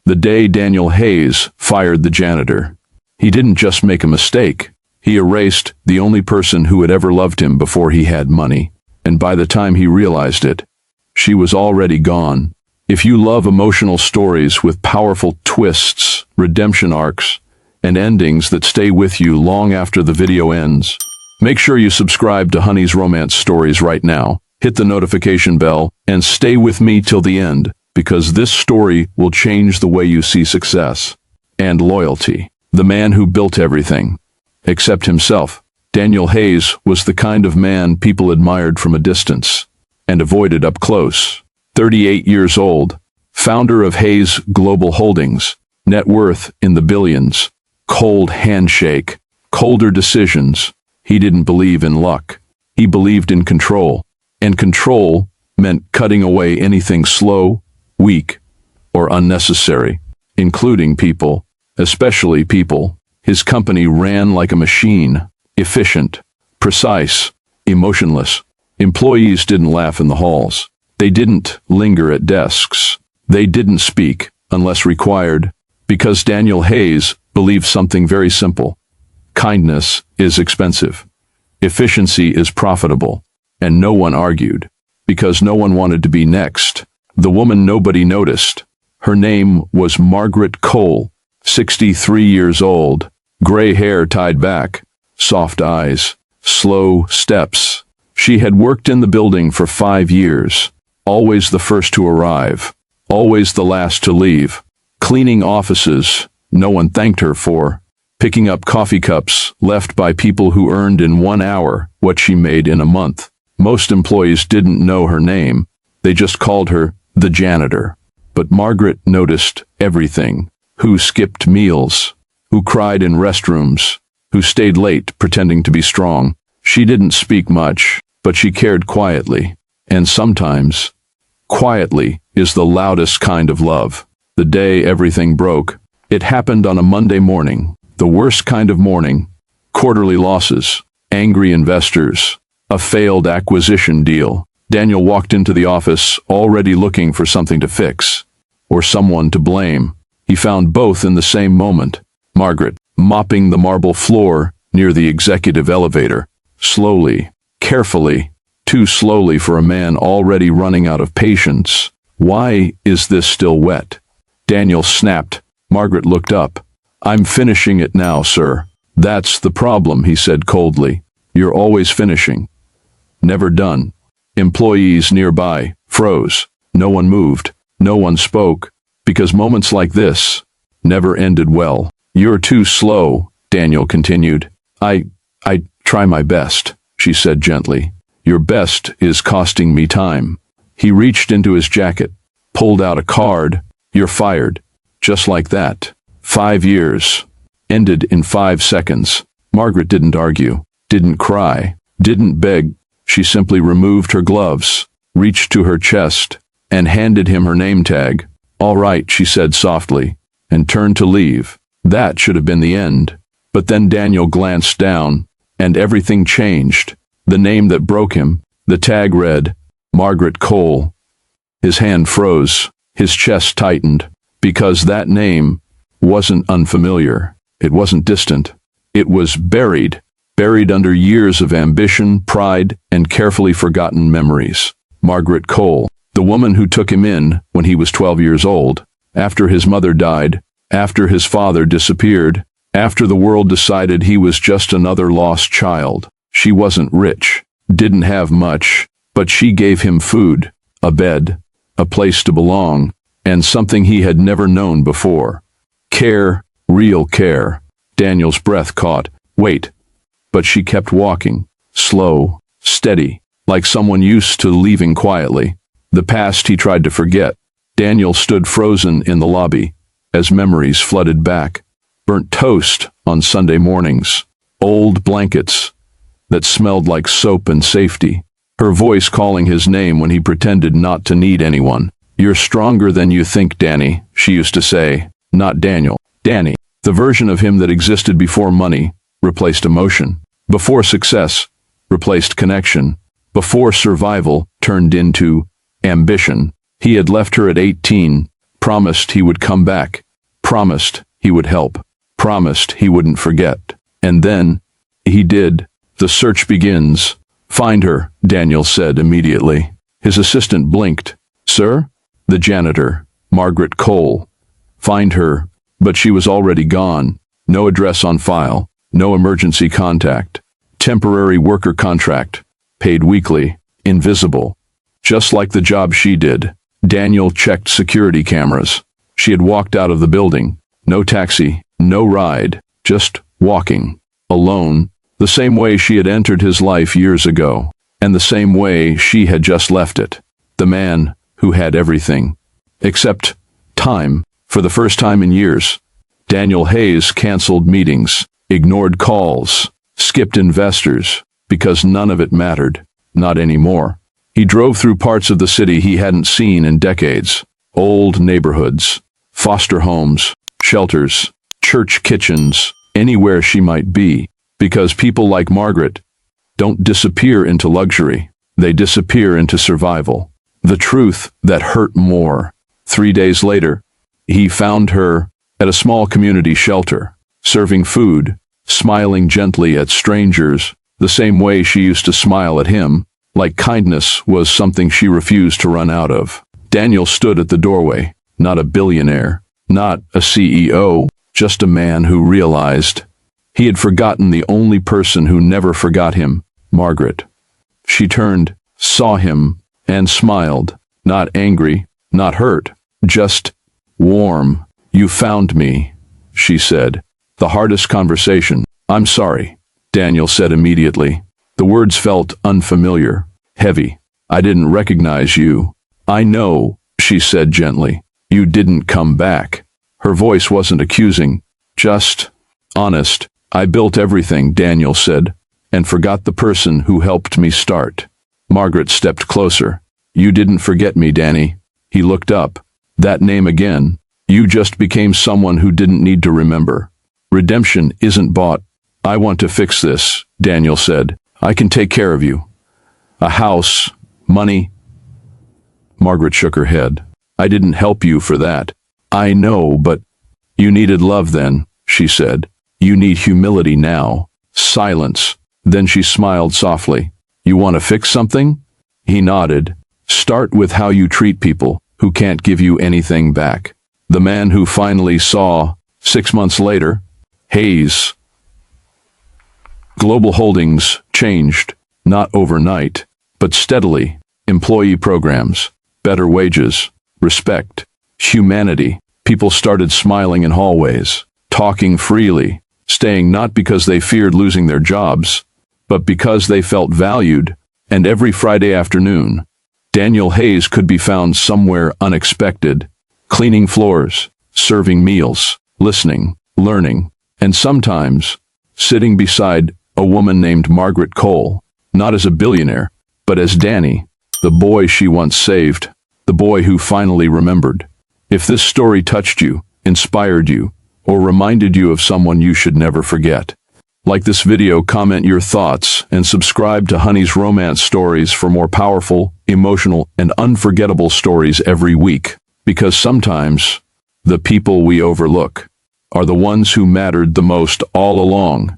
The day Daniel Hayes fired the janitor. He didn't just make a mistake. He erased the only person who had ever loved him before he had money. And by the time he realized it, she was already gone. If you love emotional stories with powerful twists, redemption arcs, and endings that stay with you long after the video ends, make sure you subscribe to Honey's Romance Stories right now. Hit the notification bell and stay with me till the end, because this story will change the way you see success and loyalty. The man who built everything, except himself. Daniel Hayes was the kind of man people admired from a distance and avoided up close. 38 years old, founder of Hayes Global Holdings, net worth in the billions, cold handshake, colder decisions. He didn't believe in luck. He believed in control, and control meant cutting away anything slow, weak, or unnecessary, including people, especially people. His company ran like a machine, efficient, precise, emotionless. Employees didn't laugh in the halls. They didn't linger at desks. They didn't speak unless required, because Daniel Hayes believed something very simple. Kindness is expensive. Efficiency is profitable. And no one argued, because no one wanted to be next. The woman nobody noticed. Her name was Margaret Cole, 63 years old, gray hair tied back, soft eyes, slow steps. She had worked in the building for 5 years, always the first to arrive, always the last to leave, cleaning offices no one thanked her for, picking up coffee cups left by people who earned in 1 hour what she made in a month. Most employees didn't know her name. They just called her the janitor. But Margaret noticed everything. Who skipped meals, who cried in restrooms, who stayed late pretending to be strong. She didn't speak much, but she cared quietly. And sometimes, quietly is the loudest kind of love. The day everything broke, it happened on a Monday morning, the worst kind of morning. Quarterly losses, angry investors, a failed acquisition deal. Daniel walked into the office already looking for something to fix, or someone to blame. He found both in the same moment. Margaret, mopping the marble floor near the executive elevator, slowly, carefully, too slowly for a man already running out of patience. Why is this still wet? Daniel snapped. Margaret looked up. I'm finishing it now, sir. That's the problem, he said coldly. You're always finishing. Never done. Employees nearby froze. No one moved. No one spoke, because moments like this never ended well. You're too slow, Daniel continued. I try my best, she said gently. Your best is costing me time. He reached into his jacket, pulled out a card. You're fired. Just like that. 5 years. Ended in 5 seconds. Margaret didn't argue, didn't cry, didn't beg. She simply removed her gloves, reached to her chest, and handed him her name tag. All right, she said softly, and turned to leave. That should have been the end. But then Daniel glanced down, and everything changed. The name that broke him, the tag read, Margaret Cole. His hand froze, his chest tightened, because that name wasn't unfamiliar. It wasn't distant. It was buried under years of ambition, pride, and carefully forgotten memories. Margaret Cole, the woman who took him in when he was 12 years old, after his mother died, after his father disappeared, after the world decided he was just another lost child. She wasn't rich, didn't have much, but she gave him food, a bed, a place to belong, and something he had never known before. Care, real care. Daniel's breath caught. Wait. But she kept walking, slow, steady, like someone used to leaving quietly. The past he tried to forget. Daniel stood frozen in the lobby as memories flooded back. Burnt toast on Sunday mornings. Old blankets that smelled like soap and safety. Her voice calling his name when he pretended not to need anyone. You're stronger than you think, Danny, she used to say. Not Daniel. Danny. The version of him that existed before money replaced emotion. Before success replaced connection. Before survival turned into ambition. He had left her at 18, promised he would come back, promised he would help, promised he wouldn't forget. And then, he did. The search begins. Find her, Daniel said immediately. His assistant blinked. Sir? The janitor, Margaret Cole. Find her, but she was already gone. No address on file, no emergency contact. Temporary worker contract, paid weekly, invisible. Just like the job she did. Daniel checked security cameras. She had walked out of the building. No taxi, no ride, just walking. Alone, the same way she had entered his life years ago, and the same way she had just left it. The man who had everything. Except time, for the first time in years. Daniel Hayes canceled meetings, ignored calls, skipped investors, because none of it mattered. Not anymore. He drove through parts of the city he hadn't seen in decades. Old neighborhoods, foster homes, shelters, church kitchens, anywhere she might be. Because people like Margaret don't disappear into luxury. They disappear into survival. The truth that hurt more. 3 days later, he found her at a small community shelter, serving food, smiling gently at strangers, the same way she used to smile at him, like kindness was something she refused to run out of. Daniel stood at the doorway, not a billionaire, not a CEO, just a man who realized he had forgotten the only person who never forgot him, Margaret. She turned, saw him, and smiled, not angry, not hurt, just warm. You found me, she said. The hardest conversation. I'm sorry, Daniel said immediately. The words felt unfamiliar, heavy. I didn't recognize you. I know, she said gently. You didn't come back. Her voice wasn't accusing, just honest. I built everything, Daniel said, and forgot the person who helped me start. Margaret stepped closer. You didn't forget me, Danny. He looked up. That name again. You just became someone who didn't need to remember. Redemption isn't bought. I want to fix this, Daniel said. I can take care of you. A house, money. Margaret shook her head. I didn't help you for that. I know, but you needed love then, she said. You need humility now. Silence. Then she smiled softly. You want to fix something? He nodded. Start with how you treat people who can't give you anything back. The man who finally saw, 6 months later, Hayes. Global Holdings changed, not overnight, but steadily. Employee programs, better wages, respect, humanity. People started smiling in hallways, talking freely, staying not because they feared losing their jobs, but because they felt valued. And every Friday afternoon, Daniel Hayes could be found somewhere unexpected, cleaning floors, serving meals, listening, learning, and sometimes sitting beside a woman named Margaret Cole, not as a billionaire, but as Danny, the boy she once saved, the boy who finally remembered. If this story touched you, inspired you, or reminded you of someone you should never forget, like this video, comment your thoughts, and subscribe to Honey's Romance Stories for more powerful, emotional, and unforgettable stories every week. Because sometimes, the people we overlook are the ones who mattered the most all along.